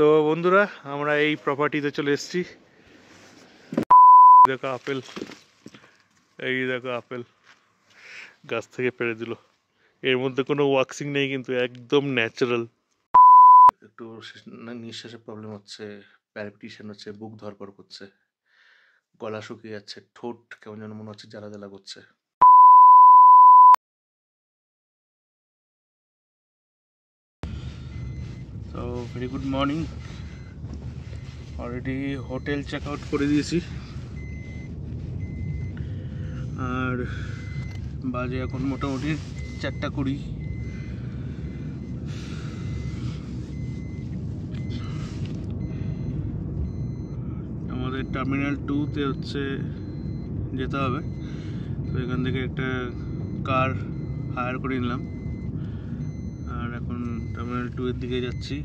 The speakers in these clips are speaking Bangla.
তো বন্ধুরা আমরা এই প্রপার্টিতে চলে এসেছি। দেখো আপেল, এই দেখো আপেল গাছ থেকে পেড়ে দিল। এর মধ্যে কোনো ওয়াক্সিং নেই, কিন্তু একদম ন্যাচারাল। একটু নিঃশ্বাসের প্রবলেম হচ্ছে, প্যালপিটেশন হচ্ছে, বুক ধরপড় করছে, গলা শুকিয়ে যাচ্ছে, ঠোঁট কেমন যেন মনে হচ্ছে জ্বালা জ্বালা করছে। তো very good morning. Already hotel check out করে দিয়েছি, আর বাজে এখন মোটামুটি 4:20। আমাদের টার্মিনাল 2-তে হচ্ছে যেতে হবে। তো এখান থেকে একটা কার হায়ার করে নিলাম, আর এখন টার্মিনাল 2-এর দিকে যাচ্ছি।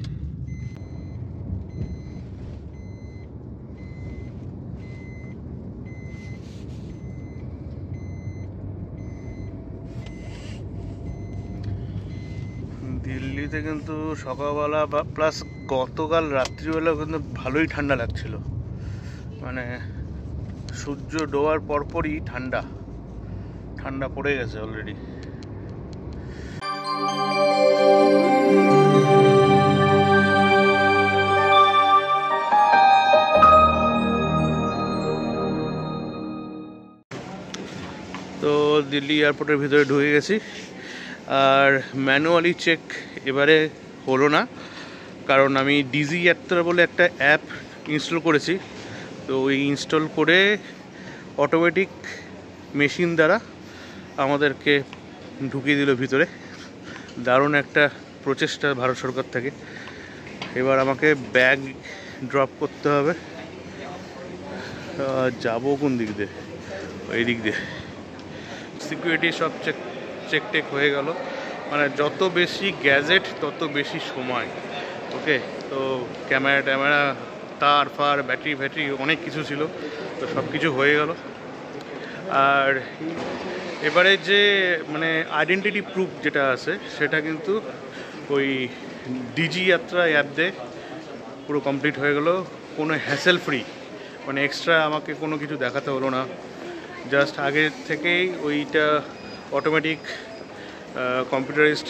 দিল্লিতে কিন্তু সকালবেলা বা প্লাস গতকাল রাত্রিবেলা কিন্তু ভালোই ঠান্ডা লাগছিল, মানে সূর্য ডোবার পরপরই ঠান্ডা ঠান্ডা পড়ে গেছে অলরেডি। তো দিল্লি এয়ারপোর্টের ভিতরে ঢুকে গেছি, আর ম্যানুয়ালি চেক এবারে হলো না, কারণ আমি ডিজি যাত্রা বলে একটা অ্যাপ ইনস্টল করেছি। তো ওই ইনস্টল করে অটোমেটিক মেশিন দ্বারা আমাদেরকে ঢুকিয়ে দিল ভিতরে। দারুণ একটা প্রচেষ্টা ভারত সরকার থেকে। এবার আমাকে ব্যাগ ড্রপ করতে হবে। যাবো কোন দিক দিয়ে? এই দিক দিয়ে। সিকিউরিটি সব চেক টেক হয়ে গেল, মানে যত বেশি গ্যাজেট তত বেশি সময়। ওকে, তো ক্যামেরা তার ফার ব্যাটারি অনেক কিছু ছিল, তো সব কিছু হয়ে গেল। আর এবারে যে মানে আইডেন্টিটি প্রুফ যেটা আছে সেটা কিন্তু ওই ডিজি যাত্রা অ্যাপ দিয়ে পুরো কমপ্লিট হয়ে গেল, কোনো হ্যাসেল ফ্রি, মানে এক্সট্রা আমাকে কোনো কিছু দেখাতে হলো না। জাস্ট আগে থেকেই ওইটা অটোমেটিক কম্পিউটারাইজড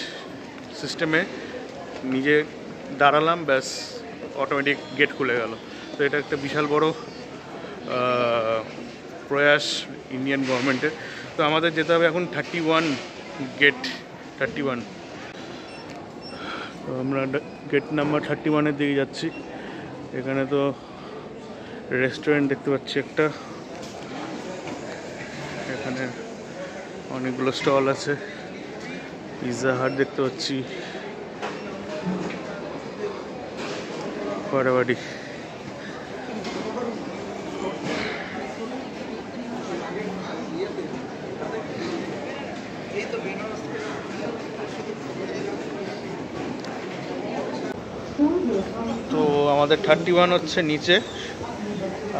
সিস্টেমে নিজে দাঁড়ালাম, ব্যাস অটোমেটিক গেট খুলে গেল। তো এটা একটা বিশাল বড় প্রয়াস ইন্ডিয়ান গভর্নমেন্টের। তো আমাদের যেতে হবে এখন 31 গেট 31। তো আমরা গেট নাম্বার 31-এর দিকে যাচ্ছি। এখানে তো রেস্টুরেন্ট দেখতে পাচ্ছি একটা, এখানে অনেকগুলো স্টল আছে। পিৎজা হাট দেখতে পাচ্ছি, বাড়াবাড়ি। তো আমাদের 31 হচ্ছে নিচে,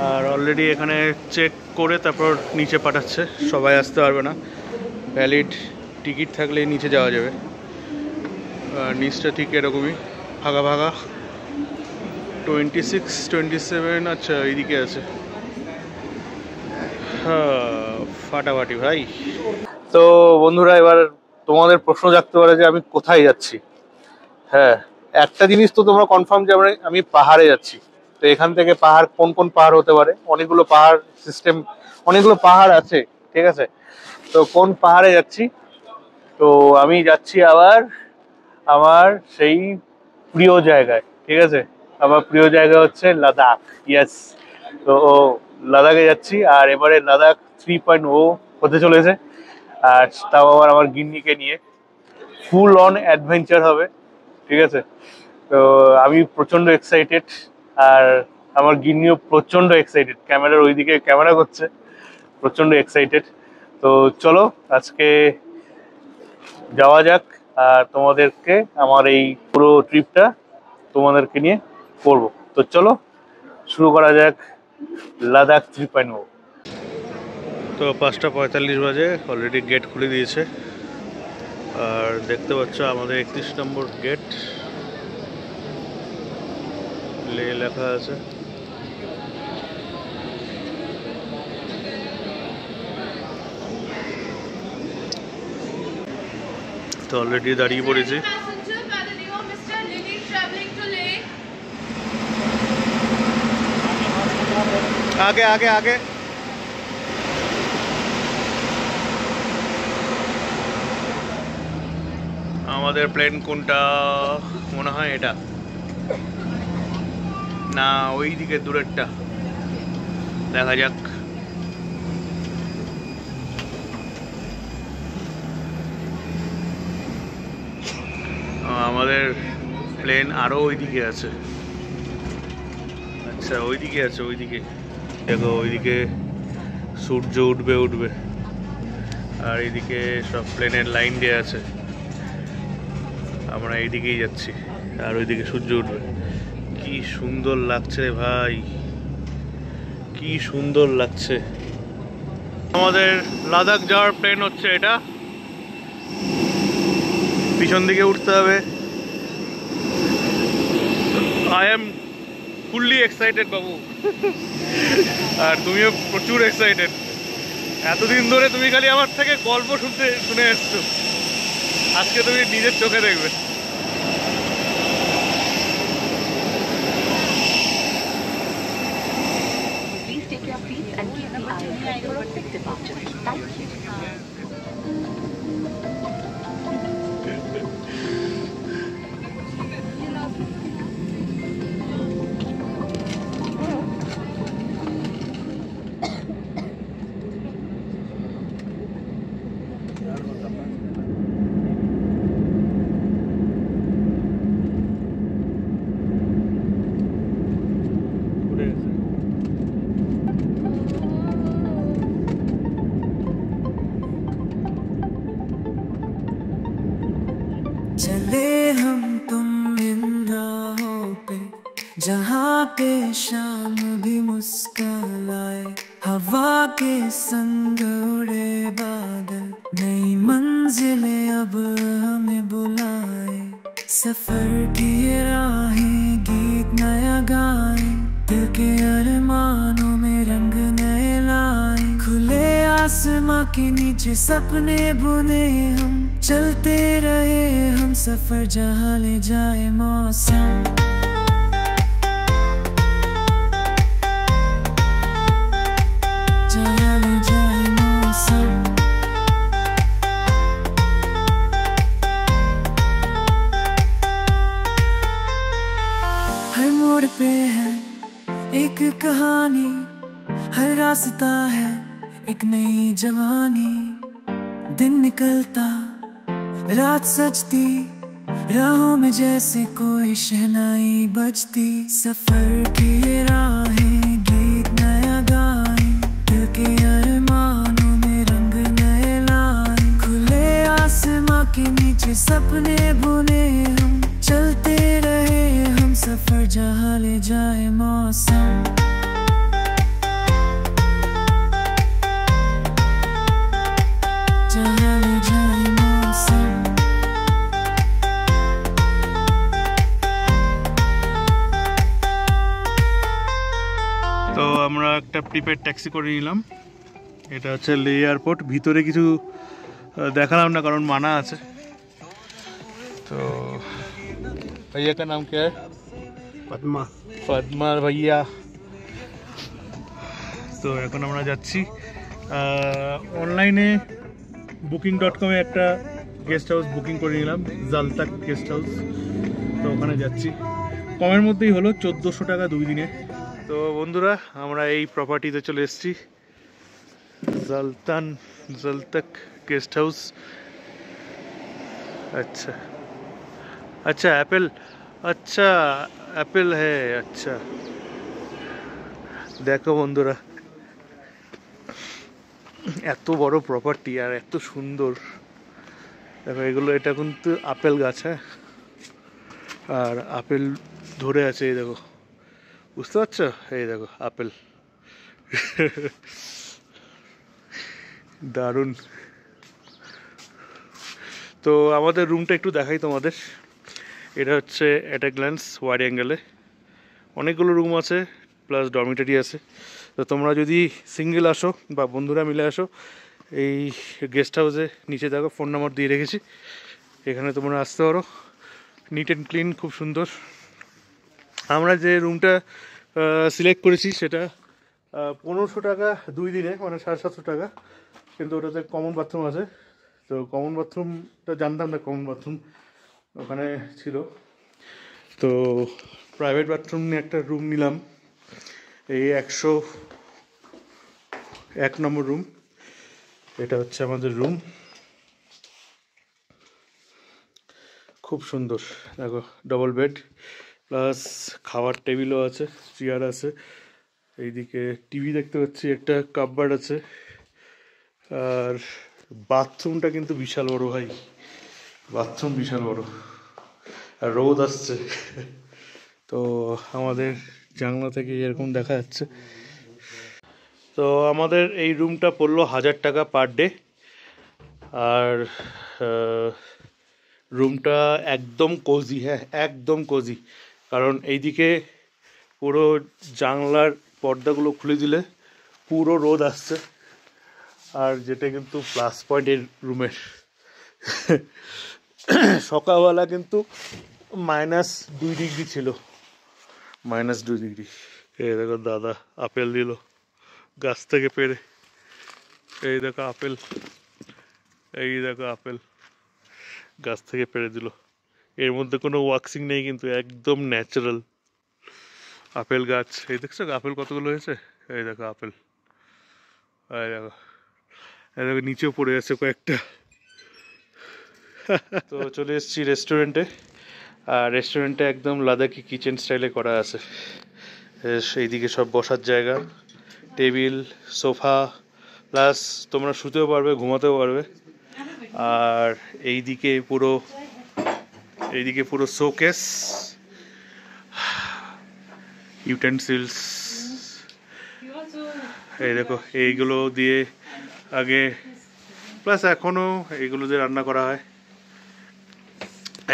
আর অলরেডি এখানে চেক করে তারপর নিচে পাঠাচ্ছে। সবাই আসতে পারবে না, ভ্যালিড টিকিট থাকলে নিচে যাওয়া যাবে। নিচটা ঠিক এরকমই ভাগা ভাগা, 26 27। আচ্ছা এইদিকে আছে, হ্যাঁ ফাটাফাটি ভাই। তো বন্ধুরা, এবার তোমাদের প্রশ্ন জাগতে পারে যে আমি কোথায় যাচ্ছি। হ্যাঁ, একটা জিনিস তো তোমরা কনফার্ম যে আমি পাহাড়ে যাচ্ছি। তো এখান থেকে পাহাড় কোন কোন পাহাড় হতে পারে? অনেকগুলো পাহাড় সিস্টেম, অনেকগুলো পাহাড় আছে, ঠিক আছে। তো কোন পাহাড়ে যাচ্ছি? তো আমি যাচ্ছি আবার আমার সেই প্রিয় জায়গায়, ঠিক আছে। আমার প্রিয় জায়গা হচ্ছে লাদাখ। ইয়েস, তো লাদাখে যাচ্ছি। আর এবারে লাদাখ 3.0 হতে চলেছে, আর তাও আবার আমার গিন্নিকে নিয়ে। ফুল অন অ্যাডভেঞ্চার হবে, ঠিক আছে। তো আমি প্রচন্ড এক্সাইটেড, আর আমার গিন্নিও প্রচন্ড এক্সাইটেড। ক্যামেরার ওইদিকে ক্যামেরা করছে, প্রচন্ড এক্সাইটেড। তো চলো আজকে যাওয়া যাক, আর তোমাদেরকে আমার এই পুরো ট্রিপটা তোমাদেরকে নিয়ে করবো। তো চলো শুরু করা যাক লাদাখ 3.0। তো 5:45 বাজে, অলরেডি গেট খুলে দিয়েছে। আর দেখতে পাচ্ছ আমাদের 31 নম্বর গেট। লে লেখা আছে। তো অলরেডি দাঁড়িয়ে পড়েছি। আগে আগে আগে আমাদের প্লেন কোনটা মনে হয় এটা না ওই দিকে দূরেরটা, দেখা যাক। আমাদের প্লেন আরো ওইদিকে আছে। আচ্ছা ওইদিকে আছে, ওইদিকে দেখো, ওইদিকে সূর্য উঠবে উঠবে, আর এইদিকে সব প্লেনের লাইন দিয়ে আছে। আমরা এইদিকেই যাচ্ছি আর ওইদিকে সূর্য উঠবে। কি সুন্দর লাগছে ভাই, কি সুন্দর লাগছে। আমাদের লাদাখ যাওয়ার প্লেন হচ্ছে এটা, পিছন দিকে উঠতে হবে। আই এম ফুললি এক্সাইটেড বাবু। আর তুমিও প্রচুর এক্সাইটেড। এতদিন ধরে তুমি খালি আমার থেকে গল্প শুনে এসছো, আজকে তুমি নিজের চোখে দেখবে। चले हम तुम इन राहों पे जहाँ पे शाम भी मुस्कुराए, हवा के संग उड़े बादल, नई मंजिलें अब हमें बुलाए। सफर की ये राहें गीत नया गाए, दिल के अरमानों में रंग नए लाए। खुले आसमां के नीचे सपने बुने हम, चलते रहे हम सफर जहाँ ले जाए मौसम। जहाँ ले जाए मौसम। हर मोड़ पे है एक कहानी, हर रास्ता है एक नई जवानी। दिन निकलता रात सजती, राहों में जैसे कोई शहनाई बजती। सफर की ये राहें गीत नया गाए, दिल के अरमानों में रंग नए लाए। खुले आसमां के नीचे सपने बुने हम, चलते रहे हम सफर जहाँ ले जाए मौसम। जहाँ ले जाए मौसम। তো আমরা একটা প্রিপেড ট্যাক্সি করে নিলাম। এটা হচ্ছে লে এয়ারপোর্ট। ভিতরে কিছু দেখালাম না কারণ মানা আছে। তো भैया का नाम क्या है? पद्मा। पद्मा भैया। তো এখন আমরা যাচ্ছি অনলাইনে booking.com এ একটা গেস্ট হাউস বুকিং করে নিলাম, জালতাক গেস্ট হাউস। তো ওখানে যাচ্ছি, কমের মধ্যেই হলো, 1400 টাকা 2 দিনে। তো বন্ধুরা আমরা এই প্রপার্টিতে চলে এসেছি, জালতাক गेस्ट हाउस। अच्छा अच्छा एप्पल, अच्छा एप्पल है। अच्छा देखो बंधुरा এত বড় প্রপার্টি আর এত সুন্দর। দেখো এগুলো, এটা কিন্তু আপেল গাছ, হ্যাঁ, আর আপেল ধরে আছে, এই দেখো, বুঝতে পারছো? এই দেখো আপেল। দারুণ। তো আমাদের রুমটা একটু দেখাই তোমাদের। এটা হচ্ছে অ্যাট এ গ্ল্যান্স ওয়াইড অ্যাঙ্গেলে, অনেকগুলো রুম আছে, প্লাস ডরমিটারি আছে। তো তোমরা যদি সিঙ্গেল আসো বা বন্ধুরা মিলে আসো, এই গেস্ট হাউসে নিচে দেখো ফোন নাম্বার দিয়ে রেখেছি, এখানে তোমরা আসতে পারো। নিট অ্যান্ড ক্লিন, খুব সুন্দর। আমরা যে রুমটা সিলেক্ট করেছি সেটা 1500 টাকা 2 দিনে, মানে 750 টাকা, কিন্তু ওটাতে কমন বাথরুম আছে। তো কমন বাথরুমটা জানতাম না, কমন বাথরুম ওখানে ছিল। তো প্রাইভেট বাথরুম নিয়ে একটা রুম নিলাম, এই 101 নম্বর রুম। এটা হচ্ছে আমাদের রুম, খুব সুন্দর। দেখো ডবল বেড, প্লাস খাওয়ার টেবিলও আছে, চেয়ার আছে। এইদিকে টিভি দেখতে পাচ্ছি, একটা কাপবোর্ড আছে। আর বাথরুমটা কিন্তু বিশাল বড় ভাই, বাথরুম বিশাল বড়। আর রোদ আসছে, তো আমাদের জানলা থেকে এরকম দেখা যাচ্ছে। তো আমাদের এই রুমটা পড়লো 1000 টাকা পার ডে। আর রুমটা একদম কোজি, হ্যাঁ একদম কোজি। কারণ এইদিকে পুরো জানলার পর্দাগুলো খুলে দিলে পুরো রোদ আসছে। আর যেটা কিন্তু প্লাস পয়েন্ট এই রুমের, সকালবেলা কিন্তু -2 ডিগ্রি ছিল, -2 ডিগ্রি। এই দেখো দাদা আপেল দিল গাছ থেকে পেড়ে, এই দেখো আপেল, এই দেখো আপেল গাছ থেকে পেড়ে দিল। এর মধ্যে কোনো ওয়াক্সিং নেই, কিন্তু একদম ন্যাচারাল আপেল গাছ। এই দেখছো আপেল কতগুলো হয়েছে, এই দেখো আপেল, এই দেখো, এই দেখো নিচেও পড়ে আছে কয়েকটা। তো চলে এসেছি রেস্টুরেন্টে, আর রেস্টুরেন্টে একদম লাদাখি কিচেন স্টাইলে করা আছে। এইদিকে সব বসার জায়গা, টেবিল, সোফা, প্লাস তোমরা শুতেও পারবে, ঘুমাতেও পারবে। আর এইদিকে পুরো শোকেস, ইউটেন্সিলস, এই দেখো এইগুলো দিয়ে আগে, প্লাস এখনো এইগুলো দিয়ে রান্না করা হয়।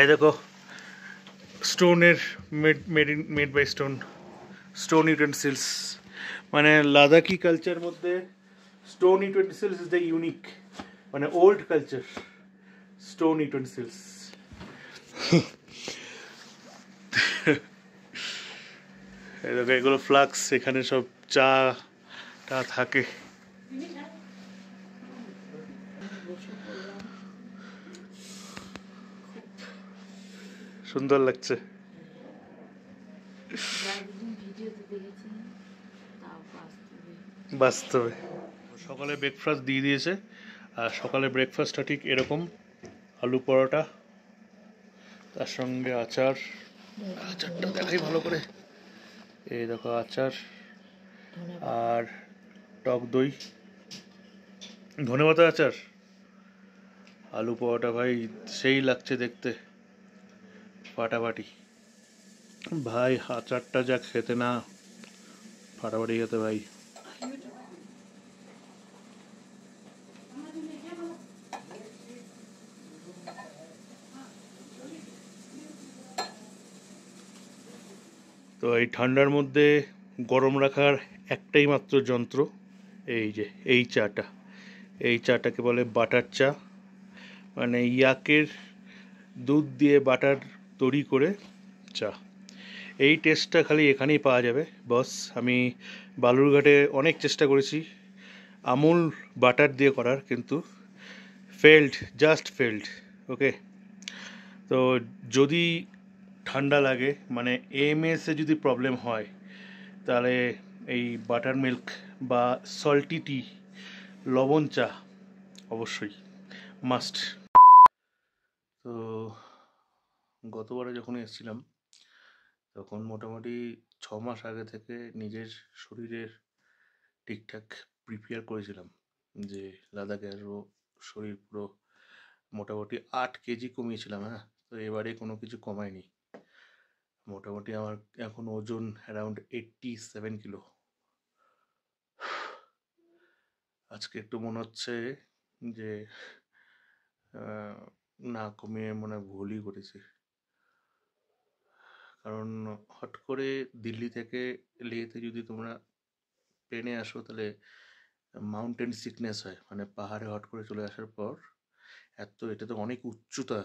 এই দেখো স্টোনের, মেড বাই স্টোন ইউটেন্সিলস। মানে লাদাখি কালচার মধ্যে stone utensils is the unique, মানে ওল্ড কালচার, স্টোন ইউটেন্সিলস। এই দেখো এগুলো ফ্লাক্স, এখানে সব চা টা থাকে। সুন্দর লাগছে বাস্তবে। সকালে ব্রেকফাস্ট দিয়ে দিয়েছে, আর সকালে ব্রেকফাস্টটা ঠিক এরকম: আলু পরোটা, তার সঙ্গে আচার। আচারটা দেখাই ভালো করে, এই দেখো আচার, আর টক দই, ধনেপাতা আচার, আলু পরোটা। ভাই সেই লাগছে দেখতে, ফাটাফাটি। ভাই আচারটা যা খেতে না, ফাটাফাটি খেতে ভাই। তো এই ঠান্ডার মধ্যে গরম রাখার একটাই মাত্র যন্ত্র, এই যে এই চাটা। এই চাটাকে বলে বাটার চা, মানে ইয়াকের দুধ দিয়ে বাটার তৈরি করে চা। এই টেস্টটা খালি এখানেই পাওয়া যাবে বস। আমি বালুরঘাটে অনেক চেষ্টা করেছি আমুল বাটার দিয়ে করার, কিন্তু জাস্ট ফেল্ড। ওকে, তো যদি ঠান্ডা লাগে, মানে এএমএসে যদি প্রবলেম হয়, তাহলে এই বাটার মিল্ক বা সল্টি টি, লবণ চা অবশ্যই মাস্ট। তো গতবারে যখন এসেছিলাম, তখন মোটামুটি 6 মাস আগে থেকে নিজের শরীরের ঠিকঠাক প্রিপেয়ার করেছিলাম যে লাদাখে আসবো। শরীর পুরো মোটামুটি 8 কেজি কমিয়েছিলাম, হ্যাঁ। তো এবারে কোনো কিছু কমায়নি, মোটামুটি আমার এখন ওজন অ্যারাউন্ড 87 কিলো। আজকে একটু মনে হচ্ছে যে না কমিয়ে মনে হয় ভুলই করেছি, কারণ হট করে দিল্লি থেকে লেহতে যদি তোমরা ট্রেনে আসো তাহলে মাউন্টেন সিকনেস হয়, মানে পাহাড়ে হট করে চলে আসার পর এটা তো অনেক উচ্চতা,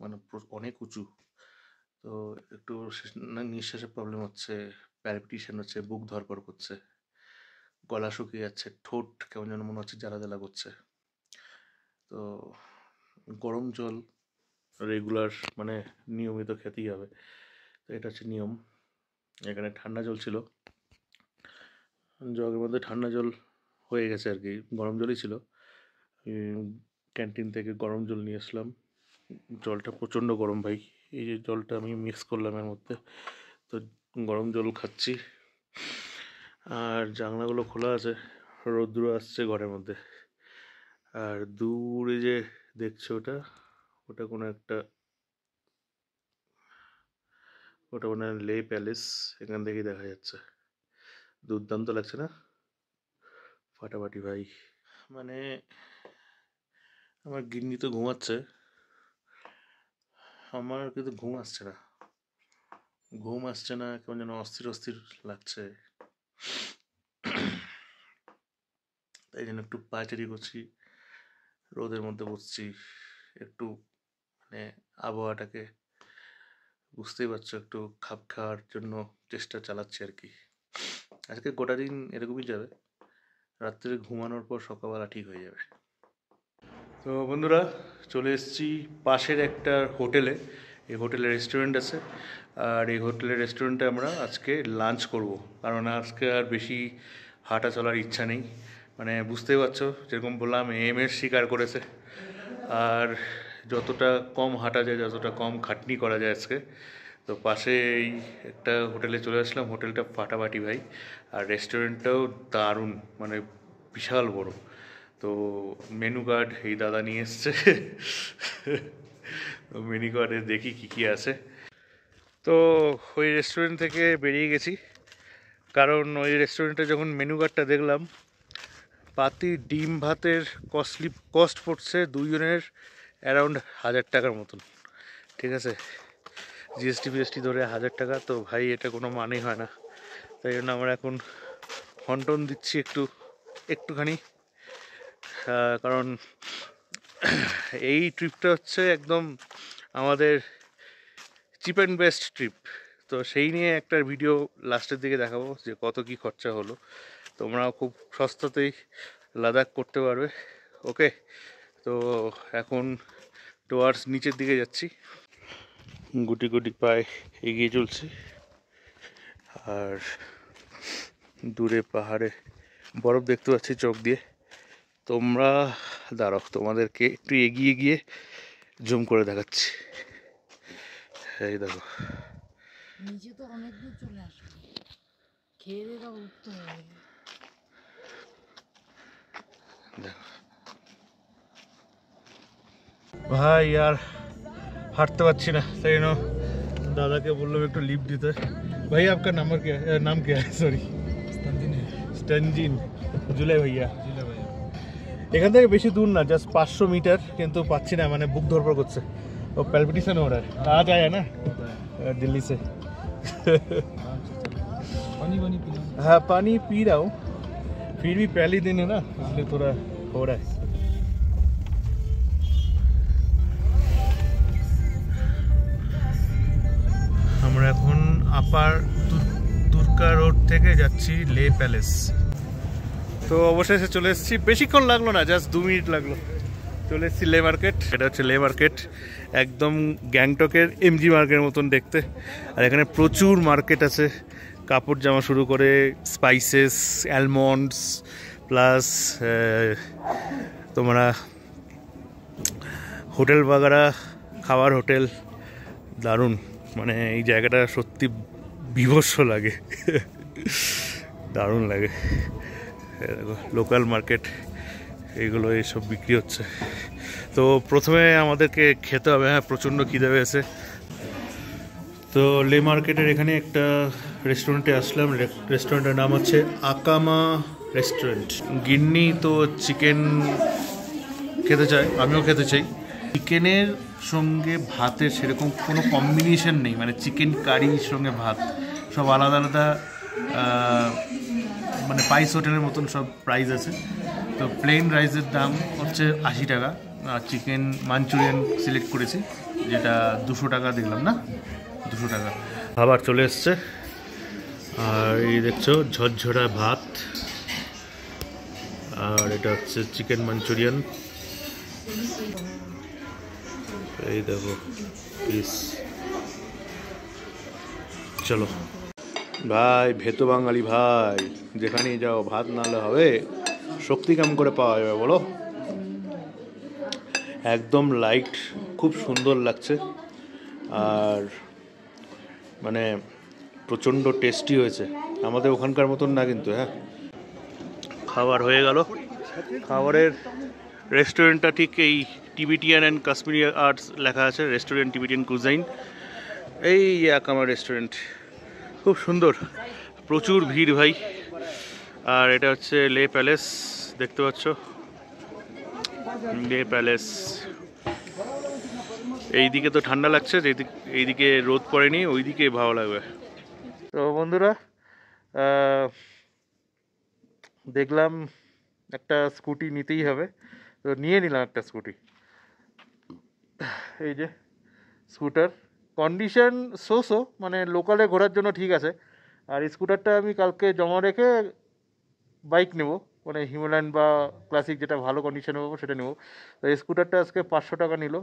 মানে অনেক উঁচু, তো একটু নিঃশ্বাসের প্রবলেম হচ্ছে, প্যালপিটেশন হচ্ছে, বুক ধরপড় করছে, গলা শুকিয়ে যাচ্ছে, ঠোঁট কেমন যেন মনে হচ্ছে জ্বালা জ্বালা করছে। তো গরম জল রেগুলার মানে নিয়মিত খেতেই হবে, তো এটা হচ্ছে নিয়ম। এখানে ঠান্ডা জল ছিল, জগের মধ্যে ঠান্ডা জল হয়ে গেছে আর কি, গরম জলই ছিল। ক্যান্টিন থেকে গরম জল নিয়ে আসলাম, জলটা প্রচণ্ড গরম ভাই। এই যে জলটা আমি মিক্স করলাম এর মধ্যে, তো গরম জল খাচ্ছি। আর জানলাগুলো খোলা আছে, রৌদ্র আসছে ঘরের মধ্যে। আর দূরে যে দেখছো ওটা কোনো একটা, ওটা মনে হয় লে প্যালেস, এখান থেকেই দেখা যাচ্ছে। দুর্দান্ত লাগছে না? ফাটাফাটি ভাই। মানে আমার গিন্নি তো ঘুমাচ্ছে, আমার কিন্তু ঘুম আসছে না, কেমন যেন অস্থির অস্থির লাগছে। তাই জন্য একটু পায়চারি করছি, রোদের মধ্যে বসছি, একটু মানে আবহাওয়াটাকে বুঝতেই পারছো, একটু খাপ খাওয়ার জন্য চেষ্টা চালাচ্ছি আর কি। আজকে গোটা দিন এরকমই যাবে, রাত্রে ঘুমানোর পর সকালবেলা ঠিক হয়ে যাবে। তো বন্ধুরা, চলে এসেছি পাশের একটা হোটেলে। এই হোটেলে রেস্টুরেন্ট আছে, আর এই হোটেলের রেস্টুরেন্টে আমরা আজকে লাঞ্চ করব, কারণ আজকে আর বেশি হাঁটা চলার ইচ্ছা নেই। মানে বুঝতেই পারছো, যেরকম বললাম এর শিকার করেছে, আর যতটা কম হাঁটা যায়, যতটা কম খাটনি করা যায় আজকে, তো পাশে এই একটা হোটেলে চলে আসলাম। হোটেলটা ফাটাফাটি ভাই, আর রেস্টুরেন্টটাও দারুণ, মানে বিশাল বড়। তো মেনু কার্ড এই দাদা নিয়ে এসছে, মেনু কার্ডে দেখি কী কী আছে। তো ওই রেস্টুরেন্ট থেকে বেরিয়ে গেছি, কারণ ওই রেস্টুরেন্টে যখন মেনু কার্ডটা দেখলাম, পাতি ডিম ভাতের কস্ট পড়ছে দুইজনের অ্যারাউন্ড 1000 টাকার মতন, ঠিক আছে, জিএসটি ফিএসটি ধরে 1000 টাকা। তো ভাই এটা কোনো মানেই হয় না, তাই জন্য আমরা এখন হন্টন দিচ্ছি একটুখানি, কারণ এই ট্রিপটা হচ্ছে একদম আমাদের চিপ অ্যান্ড বেস্ট ট্রিপ। তো সেই নিয়ে একটা ভিডিও লাস্টের দিকে দেখাবো যে কত কি খরচা হলো, তোমরাও খুব সস্তাতেই লাদাখ করতে পারবে। ওকে, তো এখন টুয়ার্ডস নিচের দিকে যাচ্ছি, গুটি গুটি পায়ে এগিয়ে চলছি, আর দূরে পাহাড়ে বরফ দেখতে পাচ্ছি চোখ দিয়ে। তোমরা দাঁড়াও, তোমাদেরকে একটু এগিয়ে গিয়ে জুম করে দেখাচ্ছি। এই দেখো, নিচে তো অনেক দূর চলে আসবে, খেয়ে দিয়ে উঠতে হবে। দেখো ভাই, আর হাঁটতে পারছি না, তাই জন্য দাদাকে বললাম একটু লিফট দিতে। ভাই आपका नंबर क्या है, नाम क्या है? सॉरी, স্ট্যানজিন জুলাই ভাইয়া। এখান থেকে বেশি দূর না, জাস্ট 500 মিটার, কিন্তু পাচ্ছি না, মানে বুক ধরপড় করছে, ও প্যালপিটেশন हो रहा है। आज आया ना दिल्ली से। हाँ पानी पी रहा हूँ, फिर भी पहले दिन है ना, इसलिए थोड़ा हो रहा है। আমরা এখন আপার দুর্গা রোড থেকে যাচ্ছি লে প্যালেস। তো অবশেষে চলে এসেছি, বেশিক্ষণ লাগলো না, জাস্ট 2 মিনিট লাগলো। চলে এসেছি লে মার্কেট, এটা হচ্ছে লে মার্কেট, একদম গ্যাংটকের এমজি মার্কেটের মতন দেখতে। আর এখানে প্রচুর মার্কেট আছে, কাপড় জামা শুরু করে স্পাইসেস, অ্যালমন্ডস, প্লাস তোমরা হোটেল বাগারা, খাবার হোটেল, দারুণ। মানে এই জায়গাটা সত্যি বিভৎস লাগে, দারুণ লাগে। দেখো লোকাল মার্কেট, এইগুলো এইসব বিক্রি হচ্ছে। তো প্রথমে আমাদেরকে খেতে হবে, হ্যাঁ প্রচণ্ড খিদে পেয়েছে। তো লে মার্কেটের এখানে একটা রেস্টুরেন্টে আসলাম, রেস্টুরেন্টের নাম হচ্ছে আকামা রেস্টুরেন্ট। গিন্নি তো চিকেন খেতে চায়, আমিও খেতে চাই, চিকেনের সঙ্গে ভাতের সেরকম কোনো কম্বিনেশন নেই, মানে চিকেন কারির সঙ্গে ভাত সব আলাদা আলাদা, মানে স্পাইস হোটেলের মতন সব প্রাইস আছে। তো প্লেন রাইসের দাম হচ্ছে 80 টাকা, আর চিকেন মাঞ্চুরিয়ান সিলেক্ট করেছি যেটা 200 টাকা দেখলাম, না 200 টাকা। খাবার চলে এসছে, আর এই দেখছো ঝরঝরা ভাত, আর এটা হচ্ছে চিকেন মাঞ্চুরিয়ান, এই দেখো পিস। চলো ভাই, ভেতো বাঙালি ভাই, যেখানেই যাও ভাত নাহলে হবে, শক্তি কেমন করে পাওয়া যাবে বলো। একদম লাইট, খুব সুন্দর লাগছে, আর মানে প্রচণ্ড টেস্টি হয়েছে, আমাদের ওখানকার মতন না কিন্তু। হ্যাঁ, খাবার হয়ে গেল। খাবারের রেস্টুরেন্টটা ঠিক এই টিবিটিয়ান অ্যান্ড কাশ্মীরি আর্টস লেখা আছে, রেস্টুরেন্ট টিবিটিয়ান কুজাইন, এই এক আমার রেস্টুরেন্ট, খুব সুন্দর, প্রচুর ভিড় ভাই। আর এটা হচ্ছে লে প্যালেস, দেখতে পাচ্ছ লে প্যালেস। এইদিকে তো ঠান্ডা লাগছে, এইদিকে রোদ পড়েনি, ওইদিকে ভালো লাগবে। তো বন্ধুরা, দেখলাম একটা স্কুটি নিতেই হবে, তো নিয়ে নিলাম একটা স্কুটি। এই যে স্কুটার, কন্ডিশন সো মানে লোকালে ঘোরার জন্য ঠিক আছে। আর এই স্কুটারটা আমি কালকে জমা রেখে বাইক নেব, মানে হিমালয়ান বা ক্লাসিক, যেটা ভালো কন্ডিশনে পাবো সেটা নেব। তো এই স্কুটারটা আজকে 500 টাকা নিল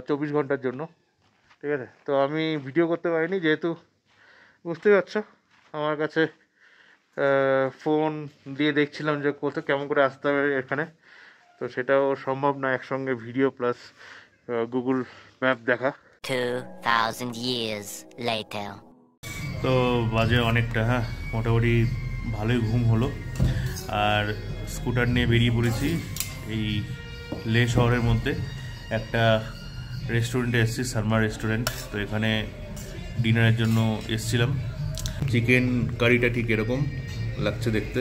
24 ঘন্টার জন্য, ঠিক আছে। তো আমি ভিডিও করতে পারিনি, যেহেতু বুঝতেই পারছো আমার কাছে ফোন দিয়ে দেখছিলাম যে কোথাও কেমন করে আসতে হবে এখানে, তো সেটাও সম্ভব না একসঙ্গে ভিডিও প্লাস গুগল ম্যাপ দেখা। 2000 years later. তো বাজে অনেকটা, হ্যাঁ মোটামুটি ভালোই ঘুম হলো, আর স্কুটার নিয়ে বেরিয়ে পড়েছি এই লে শহরের মধ্যে একটা রেস্টুরেন্টে এসেছি, শর্মা রেস্টুরেন্ট। তো এখানে ডিনারের জন্য এসছিলাম। চিকেন কারিটা ঠিক এরকম লাগছে দেখতে,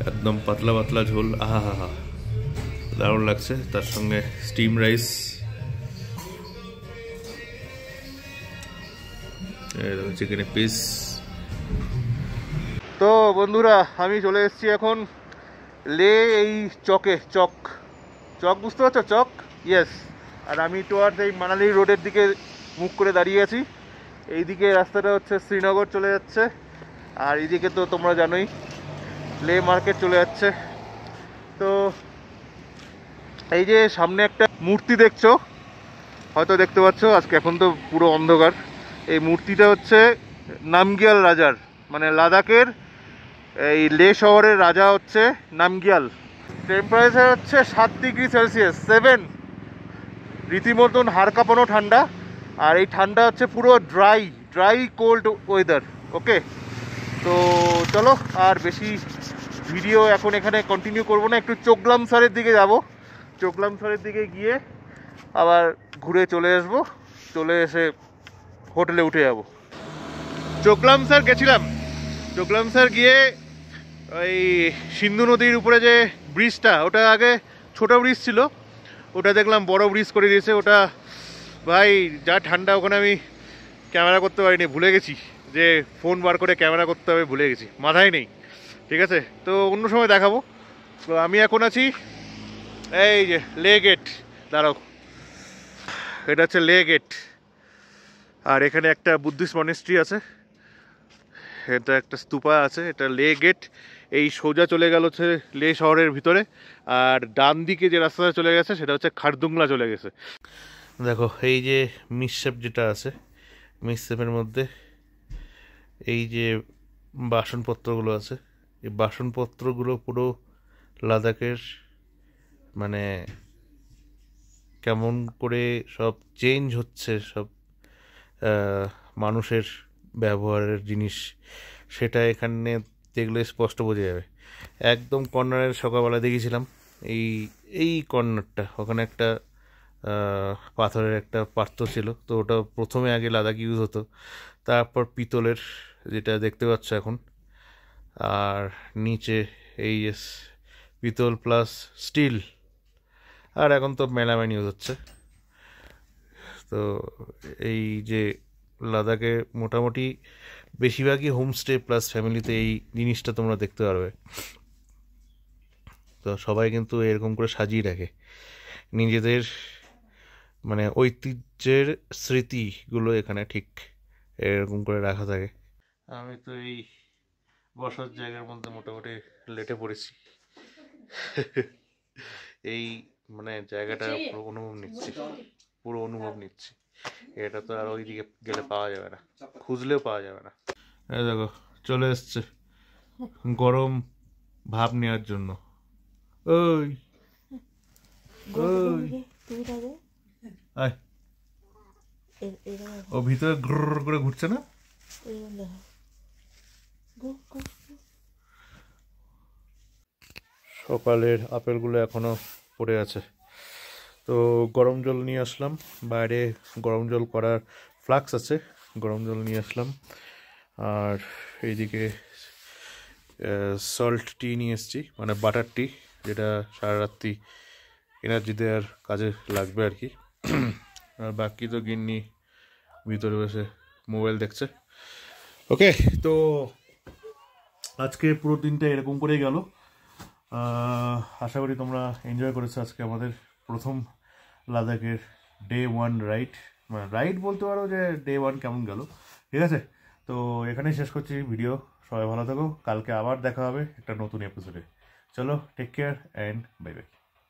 একদম পাতলা পাতলা ঝোল, আহা হা হা, দারুণ লাগছে। তার সঙ্গে স্টিম রাইস, চিকেনের পিস। তো বন্ধুরা, আমি চলে এসেছি এখন লে এই চকে, চক বুঝতে পারছো, চক, ইয়েস। আর আমি টুয়ার্ডস এই মানালি রোডের দিকে মুখ করে দাঁড়িয়ে আছি। এইদিকে রাস্তাটা হচ্ছে শ্রীনগর চলে যাচ্ছে, আর এইদিকে তো তোমরা জানোই লে মার্কেট চলে যাচ্ছে। তো এই যে সামনে একটা মূর্তি দেখছো, হয়তো দেখতে পাচ্ছ, আজকে এখন তো পুরো অন্ধকার। এই মূর্তিটা হচ্ছে নামগিয়াল রাজার, মানে লাদাখের এই লে শহরের রাজা হচ্ছে নামগিয়াল। টেম্পারেচার হচ্ছে 7 ডিগ্রি সেলসিয়াস, 7, রীতিমতন হাড় কাঁপানো ঠান্ডা। আর এই ঠান্ডা হচ্ছে পুরো ড্রাই কোল্ড ওয়েদার। ওকে, তো চলো আর বেশি ভিডিও এখন এখানে কন্টিনিউ করবো না, একটু চোগলামসারের দিকে যাব। চোগলামসারের দিকে গিয়ে আবার ঘুরে চলে আসবো, চলে এসে হোটেলে উঠে যাব। চোগলামসার গেছিলাম, চোগলামসার গিয়ে ওই সিন্ধু নদীর উপরে যে ব্রিজটা, ওটা আগে ছোট ব্রিজ ছিল, ওটা দেখলাম বড় ব্রিজ করে দিয়েছে। ওটা ভাই যা ঠান্ডা, ওখানে আমি ক্যামেরা করতে পারিনি, ভুলে গেছি যে ফোন বার করে ক্যামেরা করতে হবে, ভুলে গেছি, মাথায় নেই। ঠিক আছে, তো অন্য সময় দেখাবো। তো আমি এখন আছি এই যে লে গেট, দাঁড়াও, এটা হচ্ছে লে গেট। আর এখানে একটা বুদ্ধিস্ট মনেস্ট্রি আছে, এটা একটা স্তূপা আছে, এটা লে গেট। এই সোজা চলে গেল হচ্ছে লে শহরের ভিতরে, আর ডান দিকে যে রাস্তাটা চলে গেছে সেটা হচ্ছে খারদুংলা চলে গেছে। দেখো এই যে মিসশেপ যেটা আছে, মিসশেপের মধ্যে এই যে বাসনপত্রগুলো আছে, এই বাসনপত্রগুলো পুরো লাদাখের, মানে কেমন করে সব চেঞ্জ হচ্ছে, সব মানুষের ব্যবহারের জিনিস, সেটা এখানে দেখলে স্পষ্ট বোঝা যাবে। একদম কর্নারের সকালবেলা দেখেছিলাম এই কর্নারটা, ওখানে একটা পাথরের একটা পাত্র ছিল, তো ওটা প্রথমে আগে লাদাখ ইউজ হতো, তারপর পিতলের যেটা দেখতে পাচ্ছ এখন, আর নিচে এই পিতল প্লাস স্টিল, আর এখন তো মেলামেলা নিউজ হচ্ছে। তো এই যে লাদাখে মোটামুটি বেশিরভাগই হোমস্টে প্লাস ফ্যামিলিতে এই জিনিসটা তোমরা দেখতে পারবে। তো সবাই কিন্তু এরকম করে সাজিয়ে রাখে নিজেদের মানে ঐতিহ্যের স্মৃতিগুলো এখানে ঠিক এরকম করে রাখা থাকে। আমি তো এই বসার জায়গার মধ্যে মোটামুটি লেটে পড়েছি। এই মানে জায়গাটা পুরো অনুভব নিচ্ছি, পুরো অনুভব নিচ্ছি। এটা তো আর ওইদিকে গেলে পাওয়া যাবে না, খুঁজলেও পাওয়া যাবে না। এই দেখো চলে এসছে গরম ভাব নেওয়ার জন্য। ওই ওই আয়, ও ভিতরে গ্রর করে ঘুরছে না? সকালের আপেলগুলো এখনো পড়ে আছে। তো গরম জল নিয়ে আসলাম, বাইরে গরম জল করার ফ্লাক্স আছে, গরম জল নিয়ে আসলাম। আর এইদিকে সল্ট টি নিয়ে এসেছি, মানে বাটার টি, যেটা সারা রাত্রি এনার্জি দেওয়ার কাজে লাগবে আর কি। আর বাকি তো গিন্নি ভিতরে বসে মোবাইল দেখছে। ওকে, তো আজকে পুরো দিনটা এরকম করেই গেল। আশা করি তোমরা এনজয় করেছো আজকে আমাদের প্রথম লাদাখের ডে 1 রাইড, মানে রাইড বলতে পারো যে ডে 1 কেমন গেল। ঠিক আছে, তো এখানেই শেষ করছি ভিডিও। সবাই ভালো থাকো, কালকে আবার দেখা হবে একটা নতুন এপিসোডে। চলো, take care and bye by.